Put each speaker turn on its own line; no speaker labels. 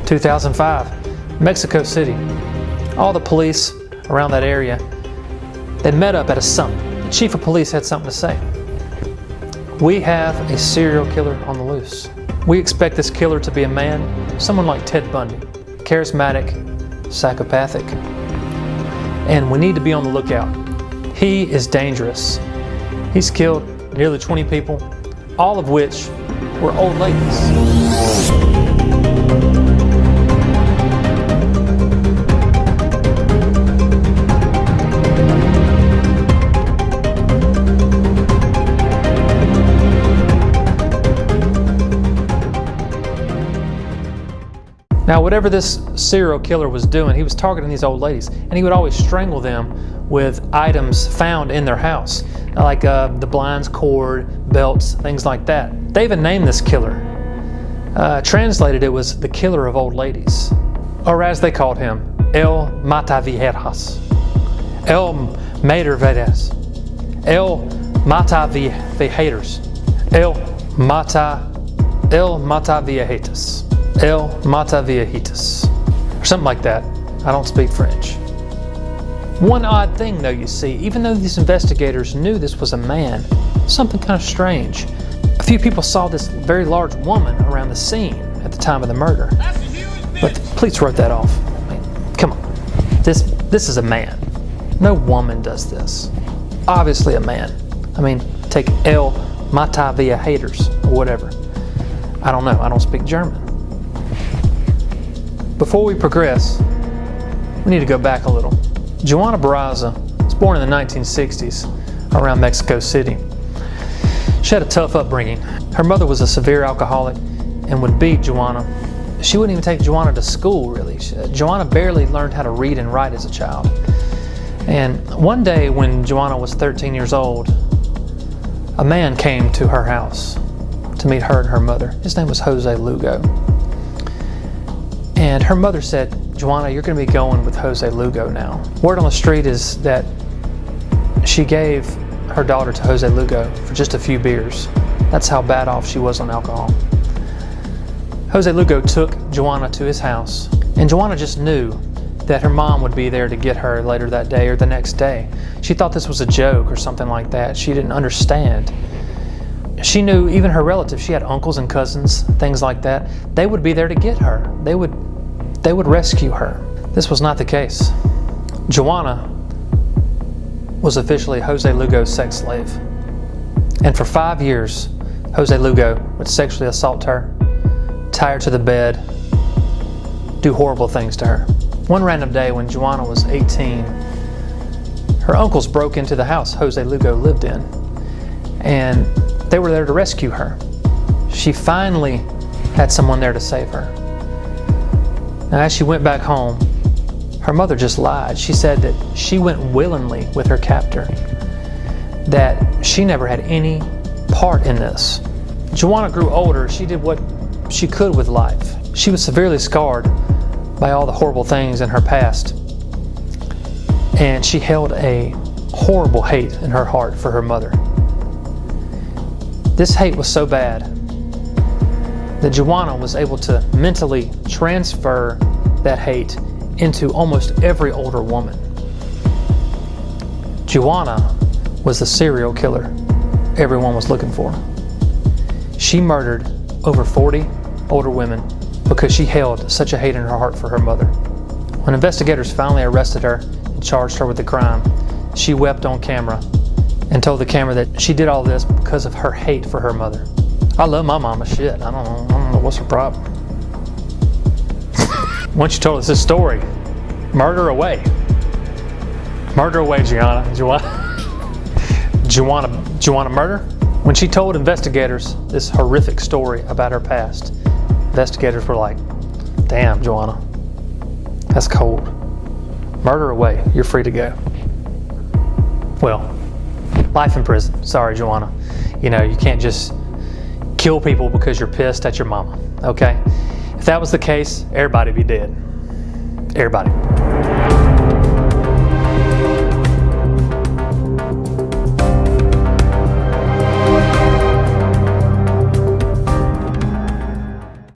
2005, Mexico City. All the police around that area, they'd met up at a summit. The chief of police had something to say. We have a serial killer on the loose. We expect this killer to be a man, someone like Ted Bundy, charismatic, psychopathic. And we need to be on the lookout. He is dangerous. He's killed nearly 20 people, all of which were old ladies. Now, whatever this serial killer was doing, he was targeting these old ladies, and he would always strangle them with items found in their house, like the blinds, cord, belts, things like that. They even named this killer. Translated, it was the killer of old ladies, or as they called him, El Mataviejas, El Matervedes, El Mataviehaters, El Mataviehatas. El Mataviejitas, or something like that. I don't speak French. One odd thing though, you see, even though these investigators knew this was a man, something kind of strange. A few people saw this very large woman around the scene at the time of the murder. But the police wrote that off. I mean, come on, this is a man. No woman does this. Obviously a man. I mean, take El Mataviehaters or whatever. I don't know, I don't speak German. Before we progress, we need to go back a little. Joanna Barraza was born in the 1960s around Mexico City. She had a tough upbringing. Her mother was a severe alcoholic and would beat Joanna. She wouldn't even take Joanna to school, really. Joanna barely learned how to read and write as a child. And one day when Joanna was 13 years old, a man came to her house to meet her and her mother. His name was Jose Lugo. And her mother said, Joanna, you're going to be going with Jose Lugo now. Word on the street is that she gave her daughter to Jose Lugo for just a few beers. That's how bad off she was on alcohol. Jose Lugo took Joanna to his house, and Joanna just knew that her mom would be there to get her later that day or the next day. She thought this was a joke or something like that. She didn't understand. She knew even her relatives, she had uncles and cousins, things like that, they would be there to get her. They would rescue her. This was not the case. Joanna was officially Jose Lugo's sex slave. And for 5 years, Jose Lugo would sexually assault her, tie her to the bed, do horrible things to her. One random day when Joanna was 18, her uncles broke into the house Jose Lugo lived in, and they were there to rescue her. She finally had someone there to save her. Now, as she went back home, her mother just lied. She said that she went willingly with her captor, that she never had any part in this. Joanna grew older. She did what she could with life. She was severely scarred by all the horrible things in her past, and she held a horrible hate in her heart for her mother. This hate was so bad that Joanna was able to mentally transfer that hate into almost every older woman. Joanna was the serial killer everyone was looking for. She murdered over 40 older women because she held such a hate in her heart for her mother. When investigators finally arrested her and charged her with the crime, she wept on camera and told the camera that she did all this because of her hate for her mother. I love my mama shit. I don't know what's her problem. Once you told us this story, murder away. Murder away, Joanna. Joanna murder? When she told investigators this horrific story about her past, investigators were like, damn, Joanna, that's cold. Murder away. You're free to go. Well, life in prison. Sorry, Joanna. You know, you can't just kill people because you're pissed at your mama, okay? If that was the case, everybody'd be dead. Everybody.